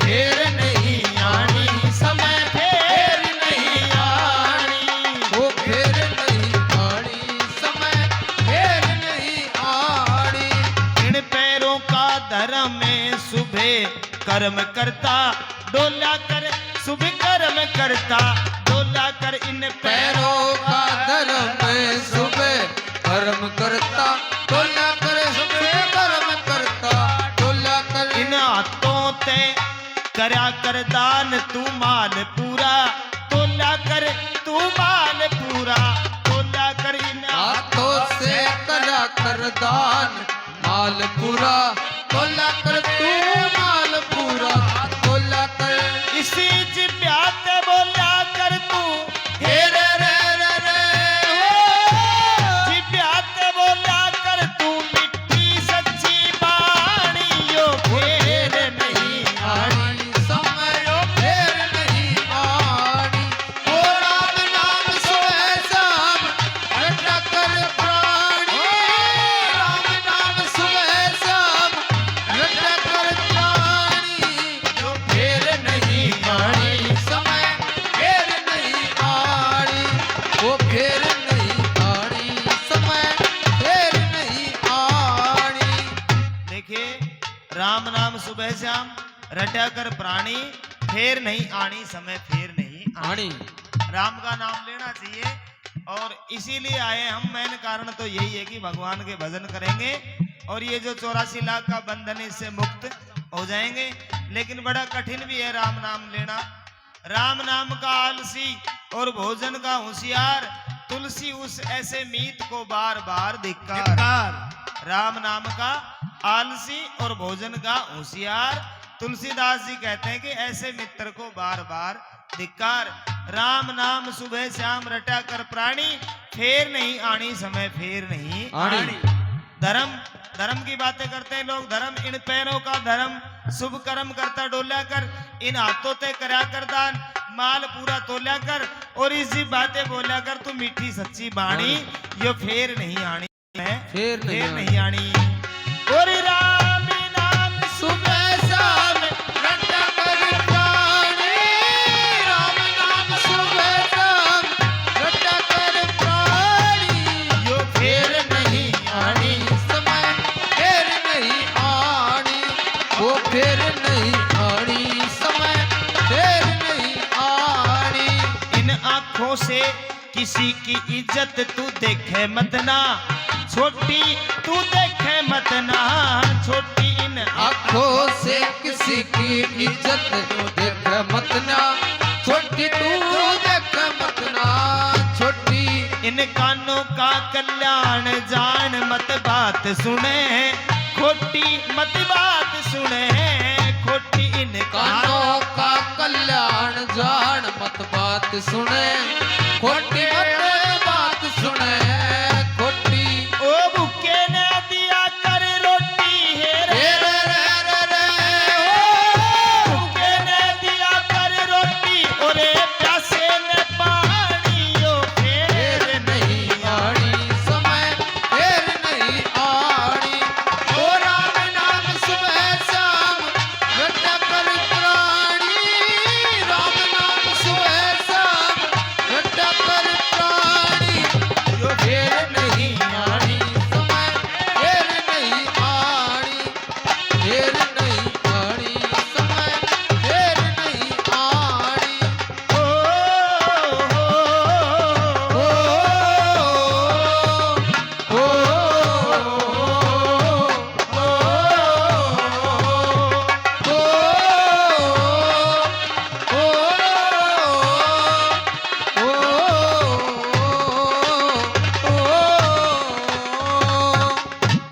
फेर नहीं आनी, समय फेर नहीं आनी, वो फेर नहीं आनी, समय फेर नहीं आनी। इन पैरों का धर्म में सुबह कर्म करता, डोला कर सुबह कर्म करता, डोला कर इन पैरों का धर्म में सुबह कर्म करता, डोला कर सुबह कर्म करता, डोला कर इन हाथों ते करया कर दान, तू माल पूरा, डोला कर तू माल पूरा, डोला कर इन हाथों से करा कर दान, माल पूरा, डोला कर तू माल पूरा, डोला कर इसी जिब्यात बोला कर तू, हे रे रे रे रे जिब्यात बोला कर तू, मिट्टी सच्ची बाणी यो फेर नहीं आनी, आनी, समय फेर नहीं आनी। ओ राम नाम सुबह शाम रटा कर प्राणी, राम नाम सुबह शाम रटा कर प्राणी, जो फेर नहीं आनी, समय फेर नहीं आनी, वो फेर नहीं आनी, समय फेर नहीं आनी। देखिए राम नाम सुबह शाम रटा कर प्राणी, फेर नहीं आनी, समय फेर नहीं आनी। राम का नाम लेना चाहिए और इसीलिए आए हम। मेन कारण तो यही है कि भगवान के भजन करेंगे और ये जो 84 लाख का बंधन इससे मुक्त हो जाएंगे। लेकिन बड़ा कठिन भी है राम नाम लेना। राम नाम का आलसी और भोजन का होशियार, तुलसी उस ऐसे मीत को बार बार धिक्कार। राम नाम का आलसी और भोजन का होशियार, तुलसीदास जी कहते हैं कि ऐसे मित्र को बार बार धिक्कार। राम नाम सुबह शाम रटा कर प्राणी, फेर नहीं आनी, समय फेर नहीं आनी। धर्म धर्म की बातें करते हैं लोग। धर्म इन पैरों का धर्म, शुभ कर्म करता डोला कर, इन हाथों ते करया कर दान, माल पूरा तोल्या कर, और इसी बातें बोला कर तू मीठी सच्ची बाणी यो फेर नहीं आनी, फेर नहीं आनी। और राम नाम सुबह शाम रटा कर प्राणी, राम नाम सुबह शाम रटा कर प्राणी, यो फेर नहीं आनी, समय फेर नहीं आनी, वो फेर नहीं आनी, समय फेर नहीं आनी। इन आंखों से किसी की इज्जत तू देखे मत ना, छोटी तू देखे मत ना, छोटी इन आँखों से किसी की इज्जत देख मत ना, छोटी तू देख मत ना, छोटी इन कानों का कल्याण जान मत बात सुने, खोटी मत बात सुने, खोटी इन कानों का कल्याण जान मत बात सुने, खोटी मत बात सुने, खोटी ओ भूखे ने दिया कर रोटी है रे, रे रे रे रे रे भूखे ने दिया कर रोटी, और प्यासे ने पानी यो फेर नहीं आनी, समय फेर नहीं आनी। ओ राम नाम सुबह शाम रटा कर प्राणी, राम नाम सुबह शाम रटा कर प्राणी, यो फेर नहीं आनी, समय फेर नहीं आनी, फेर नहीं आनी, समय फेर नहीं आनी। ओ ओ ओ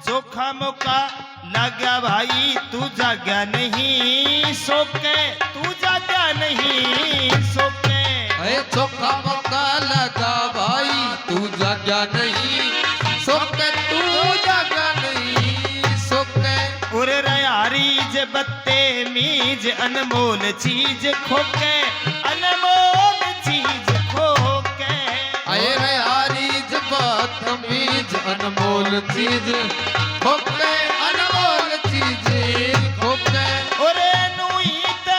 चोखा मौका लगा भाई तू जागा नहीं सोके, तू जागा नहीं सोके, अरे चौका मौका लगा भाई तू जागा नहीं सोके, तू जागा नहीं सोके, और रयारी जे बत्ते मीज अनमोल चीज खोके, अनमोल चीज खोके, अरे रे हारी जबात तमीज अनमोल चीज खोके, अनमोल चीज खोके, और नूई ते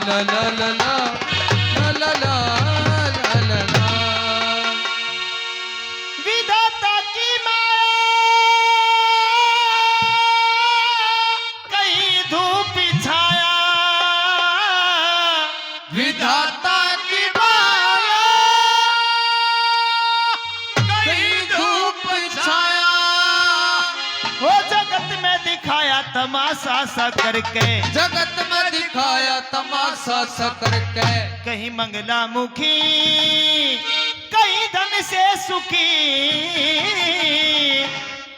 ला ला ला ला ला ला ला ला ला। विधाता की माया कहीं धूप छाया, विधाता की माया कहीं धूप छाया, वो जगत में दिखाया तमाशा सा करके, जगत में दिखाया तमाशा सा करके। कहीं मंगला मुखी कहीं धन से सुखी,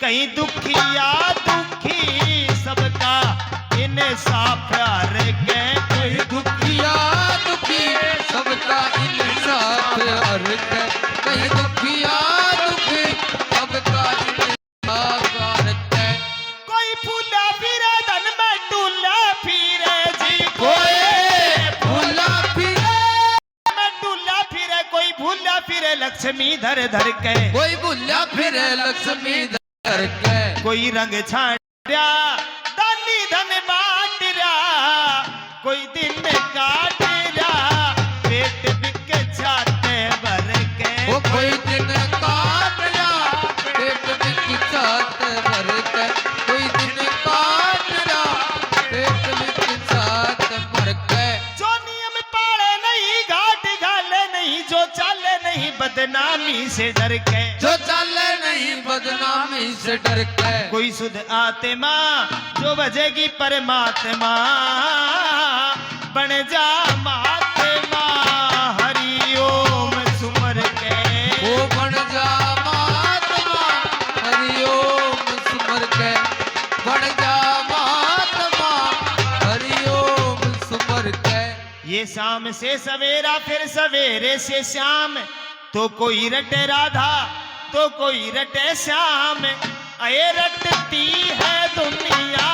कहीं दुखिया दुखी सबका इंसाफ प्यार के, कोई दुखिया दुखी सबका इंसाफ हर के, कहीं दुखिया दुखी सबका इंसाफ हर के। कोई फूला फिरे धन में डूला फिरे जी, कोई भूला फिरे में डूला फिरे, कोई भूला फिरे लक्ष्मी धर धर के, कोई भूला फिरे लक्ष्मी धर के, कोई रंग छाड़ा दानी धन बांट रहा, कोई दिन में काट रहा पेट बिक जाते भर के, वो कोई दिन काट या पेट बिक जाते भर के, कोई दिन काट या पेट बिक जाते भर के। जो नियम पाले नहीं घाट घाले नहीं, जो चाले नहीं बदनामी से डर के, जो चले नहीं बदनामी से डर के, कोई सुध आत्मा जो बजेगी परमात्मा बन जा महात्मा, हरि ओम सुमर के, वो बन जा महात्मा हरि ओम सुमर के, बन जा महात्मा हरि ओम सुमर के। ये शाम से सवेरा फिर सवेरे से शाम, तो कोई रटे राधा तो कोई रटे श्याम, अये रटती है दुनिया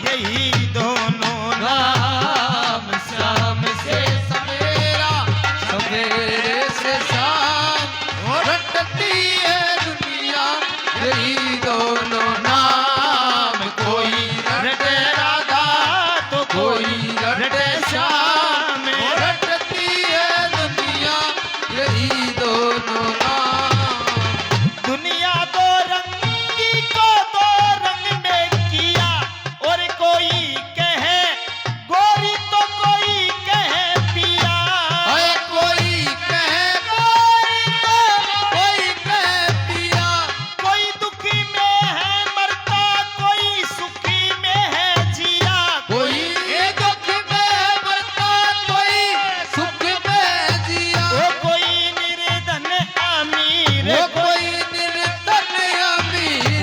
यही दोनों नाम, शाम से सवेरा सवेरे से शाम, रटती है दुनिया यही दोनों नाम, कोई रटे राधा तो कोई रटे श्याम, रटती है दुनिया यही दोनों नाम। दुनिया दो रंगी को दो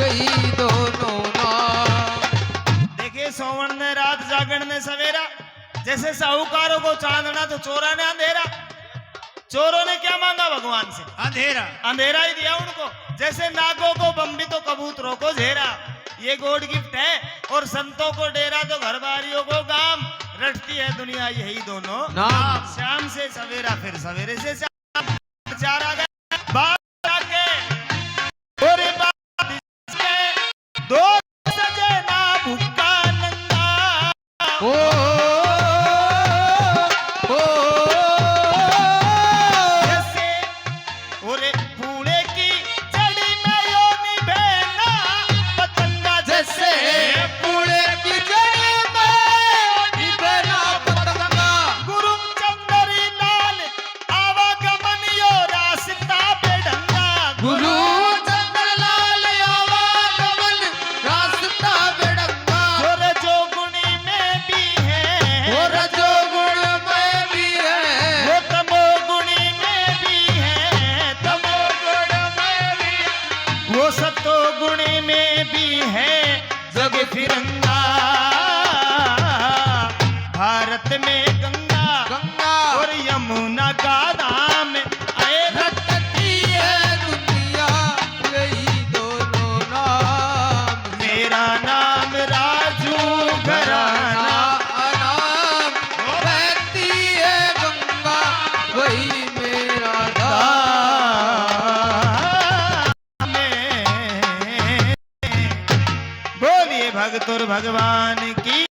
यही दोनों नाम। देखिए सोवन ने रात जागरण ने सवेरा, जैसे साहूकारों को चांदना तो चोरा ने अंधेरा। चोरों ने क्या मांगा भगवान से? अंधेरा। अंधेरा ही दिया उनको। जैसे नागों को बम्बी तो कबूतरों को घेरा, ये गॉड गिफ्ट है। और संतों को डेरा तो घर बारियों को गाम, रटती है दुनिया यही दोनों नाम। शाम से सवेरा फिर सवेरे से शाम, चार आ गए बात आके और बात इसके दो सजे ना भुक्का नंगा। ओ जैसे और पूरे की जड़ी में योनी बहना पतंगा, जैसे पूरे की जड़ी में निभना पतंगा। गुरु चंदरी लाल आवागमन यो रास्ता बेढंगा। गुरु चंद्रलाल आवागमन रास्ता बेढंगा। और जो गुणी में भी है, और जो गुण में भी है, वो तमो गुणी में भी है, तमो गुण में भी, वो सतो गुणी में भी है जग फिरंगा। भारत में गंगा गंगा और यमुना का नाम आए रटती है दुनिया यही दोनों नाम। मेरा नाम राजू घराना। नाम बहती है गंगा वही मेरा नाम। बोलिए भगतुर भगवान की।